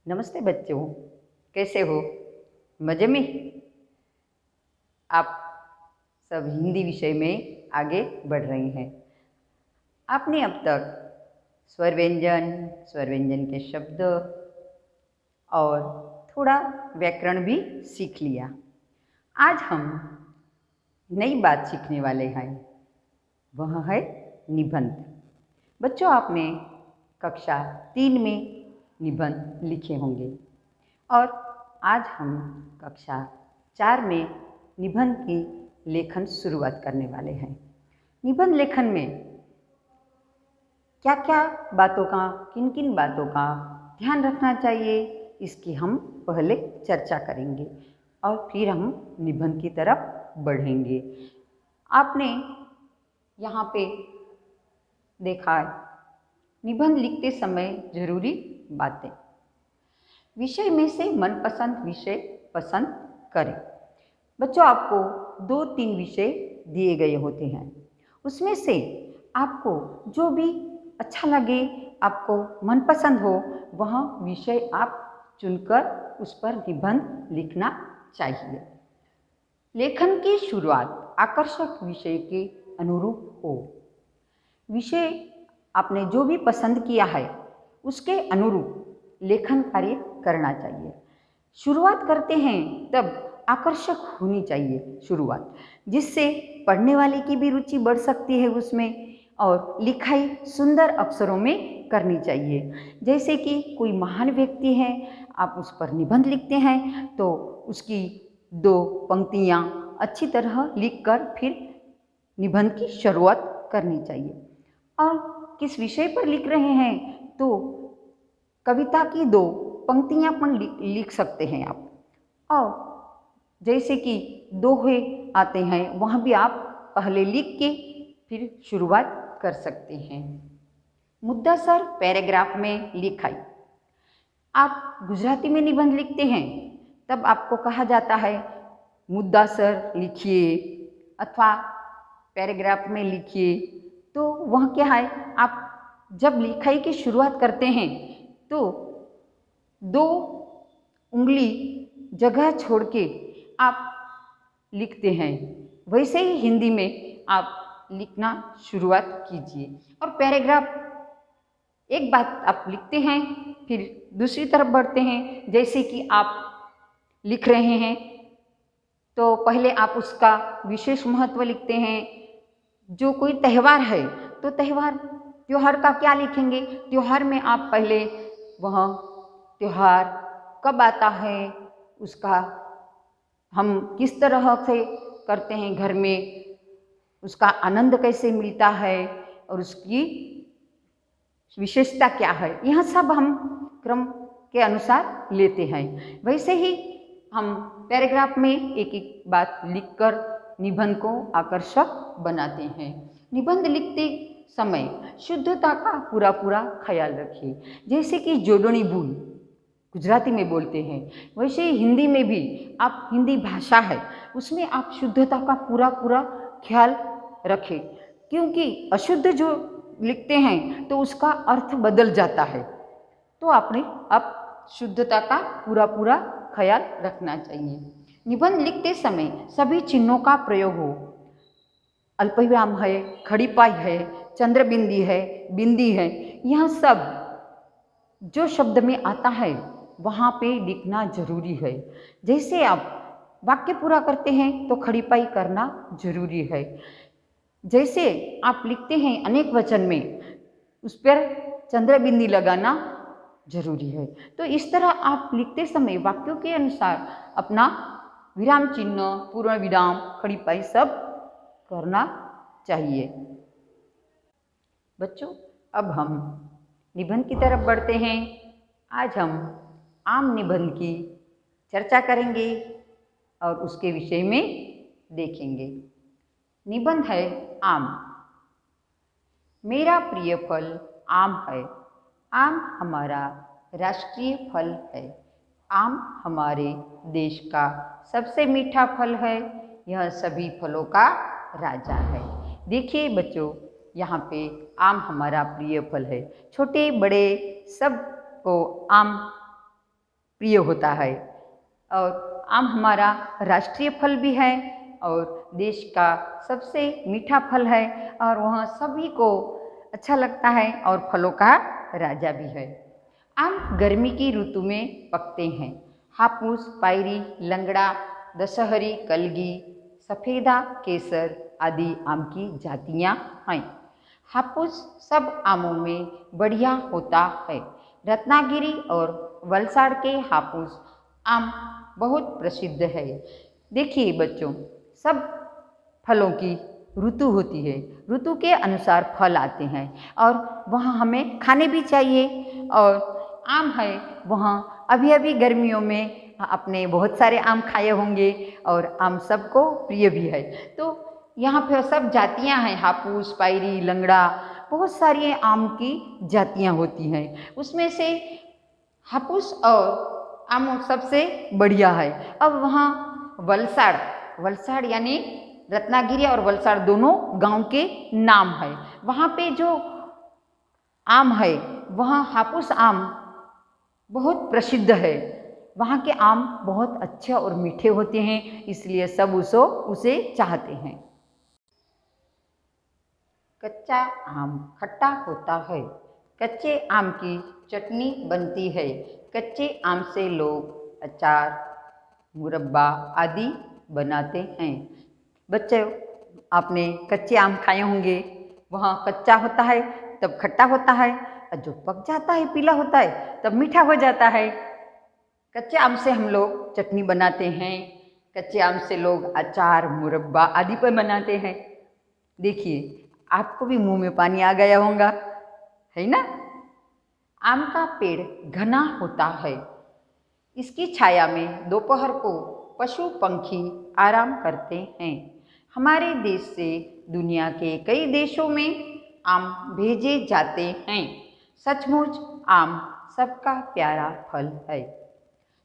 नमस्ते बच्चों, कैसे हो? मज़े में? आप सब हिंदी विषय में आगे बढ़ रहे हैं। आपने अब तक स्वर व्यंजन के शब्द और थोड़ा व्याकरण भी सीख लिया। आज हम नई बात सीखने वाले हैं, वह है निबंध। बच्चों, आपने कक्षा 3 में निबंध लिखे होंगे और आज हम कक्षा 4 में निबंध की लेखन शुरुआत करने वाले हैं। निबंध लेखन में क्या क्या बातों का, किन किन बातों का ध्यान रखना चाहिए, इसकी हम पहले चर्चा करेंगे और फिर हम निबंध की तरफ बढ़ेंगे। आपने यहाँ पे देखा है, निबंध लिखते समय जरूरी बातें। विषय में से मनपसंद विषय पसंद करें। बच्चों, आपको 2-3 विषय दिए गए होते हैं, उसमें से आपको जो भी अच्छा लगे, आपको मनपसंद हो, वह विषय आप चुनकर उस पर निबंध लिखना चाहिए। लेखन की शुरुआत आकर्षक विषय के अनुरूप हो। विषय आपने जो भी पसंद किया है उसके अनुरूप लेखन कार्य करना चाहिए। शुरुआत करते हैं तब आकर्षक होनी चाहिए शुरुआत, जिससे पढ़ने वाले की भी रुचि बढ़ सकती है उसमें, और लिखाई सुंदर अक्षरों में करनी चाहिए। जैसे कि कोई महान व्यक्ति है, आप उस पर निबंध लिखते हैं तो उसकी 2 पंक्तियाँ अच्छी तरह लिखकर फिर निबंध की शुरुआत करनी चाहिए। और किस विषय पर लिख रहे हैं तो कविता की 2 पंक्तियाँ पण लिख सकते हैं आप। और जैसे कि दोहे आते हैं, वहाँ भी आप पहले लिख के फिर शुरुआत कर सकते हैं। मुद्दासर पैराग्राफ में लिखाई। आप गुजराती में निबंध लिखते हैं तब आपको कहा जाता है मुद्दासर लिखिए अथवा पैराग्राफ में लिखिए। तो वह क्या है, आप जब लिखाई की शुरुआत करते हैं तो 2 उंगली जगह छोड़ के आप लिखते हैं। वैसे ही हिंदी में आप लिखना शुरुआत कीजिए। और पैराग्राफ, एक बात आप लिखते हैं फिर दूसरी तरफ बढ़ते हैं। जैसे कि आप लिख रहे हैं तो पहले आप उसका विशेष महत्व लिखते हैं। जो कोई त्यौहार है तो त्योहार का क्या लिखेंगे? त्योहार में आप पहले वह त्योहार कब आता है, उसका हम किस तरह से करते हैं घर में, उसका आनंद कैसे मिलता है और उसकी विशेषता क्या है, यह सब हम क्रम के अनुसार लेते हैं। वैसे ही हम पैराग्राफ में एक एक बात लिखकर निबंध को आकर्षक बनाते हैं। निबंध लिखते समय शुद्धता का पूरा ख्याल रखिए। जैसे कि जोड़नी भूल गुजराती में बोलते हैं, वैसे ही हिंदी में भी आप, हिंदी भाषा है उसमें आप शुद्धता का पूरा ख्याल रखें, क्योंकि अशुद्ध जो लिखते हैं तो उसका अर्थ बदल जाता है। तो आपने अब शुद्धता का पूरा ख्याल रखना चाहिए। निबंध लिखते समय सभी चिन्हों का प्रयोग हो। अल्पविराम है, खड़ी पाई है, चंद्रबिंदी है, बिंदी है, यह सब जो शब्द में आता है वहाँ पे लिखना जरूरी है। जैसे आप वाक्य पूरा करते हैं तो खड़ी पाई करना जरूरी है। जैसे आप लिखते हैं अनेक वचन में, उस पर चंद्रबिंदी लगाना जरूरी है। तो इस तरह आप लिखते समय वाक्यों के अनुसार अपना विराम चिन्ह, पूर्ण विराम, खड़ी पाई सब करना चाहिए। बच्चों, अब हम निबंध की तरफ बढ़ते हैं। आज हम आम निबंध की चर्चा करेंगे और उसके विषय में देखेंगे। निबंध है आम। मेरा प्रिय फल आम है। आम हमारा राष्ट्रीय फल है। आम हमारे देश का सबसे मीठा फल है। यह सभी फलों का राजा है। देखिए बच्चों, यहाँ पे आम हमारा प्रिय फल है। छोटे बड़े सब को आम प्रिय होता है। और आम हमारा राष्ट्रीय फल भी है और देश का सबसे मीठा फल है और वह सभी को अच्छा लगता है और फलों का राजा भी है। आम गर्मी की ऋतु में पकते हैं। हापुस, पायरी, लंगड़ा, दशहरी, कलगी, सफ़ेदा, केसर आदि आम की जातियाँ हैं। हापुस सब आमों में बढ़िया होता है। रत्नागिरी और वलसाड़ के हापुस आम बहुत प्रसिद्ध है। देखिए बच्चों, सब फलों की ऋतु होती है, ऋतु के अनुसार फल आते हैं और वह हमें खाने भी चाहिए। और आम है वहाँ अभी अभी गर्मियों में आपने बहुत सारे आम खाए होंगे और आम सबको प्रिय भी है। तो यहाँ पे सब जातियाँ हैं, हापुस, पायरी, लंगड़ा, बहुत सारी आम की जातियाँ होती हैं। उसमें से हापुस और आम सबसे बढ़िया है। अब वहाँ वलसाड़, वलसाड़ यानी रत्नागिरी और वलसाड़ दोनों गांव के नाम है। वहाँ पे जो आम है वहाँ हापुस आम बहुत प्रसिद्ध है। वहाँ के आम बहुत अच्छे और मीठे होते हैं, इसलिए सब उसे चाहते हैं। कच्चा आम खट्टा होता है। कच्चे आम की चटनी बनती है। कच्चे आम से लोग अचार, मुरब्बा आदि बनाते हैं। बच्चों, आपने कच्चे आम खाए होंगे। वहाँ कच्चा होता है तब खट्टा होता है और जो पक जाता है पीला होता है तब मीठा हो जाता है। कच्चे आम से हम लोग चटनी बनाते हैं। कच्चे आम से लोग अचार, मुरब्बा आदि पर बनाते हैं। देखिए, आपको भी मुंह में पानी आ गया होगा, है ना। आम का पेड़ घना होता है। इसकी छाया में दोपहर को पशु पंछी आराम करते हैं। हमारे देश से दुनिया के कई देशों में आम भेजे जाते हैं। सचमुच आम सबका प्यारा फल है।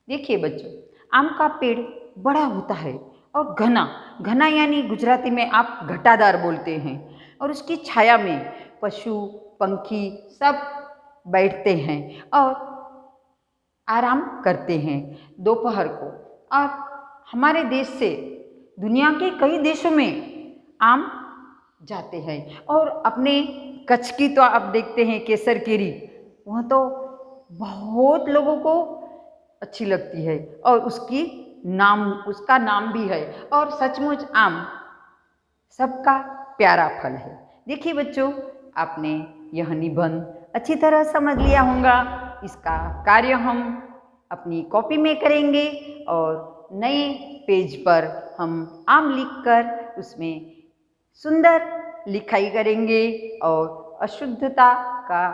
देखिए बच्चों, आम का पेड़ बड़ा होता है और घना, घना यानी गुजराती में आप घटादार बोलते हैं। और उसकी छाया में पशु पंछी सब बैठते हैं और आराम करते हैं दोपहर को। और हमारे देश से दुनिया के कई देशों में आम जाते हैं। और अपने कच्छ की तो आप देखते हैं केसर केरी, वह तो बहुत लोगों को अच्छी लगती है और उसका नाम भी है। और सचमुच आम सबका प्यारा फल है। देखिए बच्चों, आपने यह निबंध अच्छी तरह समझ लिया होगा। इसका कार्य हम अपनी कॉपी में करेंगे और नए पेज पर हम आम लिखकर उसमें सुंदर लिखाई करेंगे और अशुद्धता का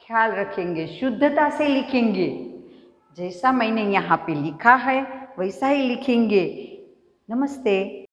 ख्याल रखेंगे, शुद्धता से लिखेंगे। जैसा मैंने यहाँ पे लिखा है वैसा ही लिखेंगे। नमस्ते।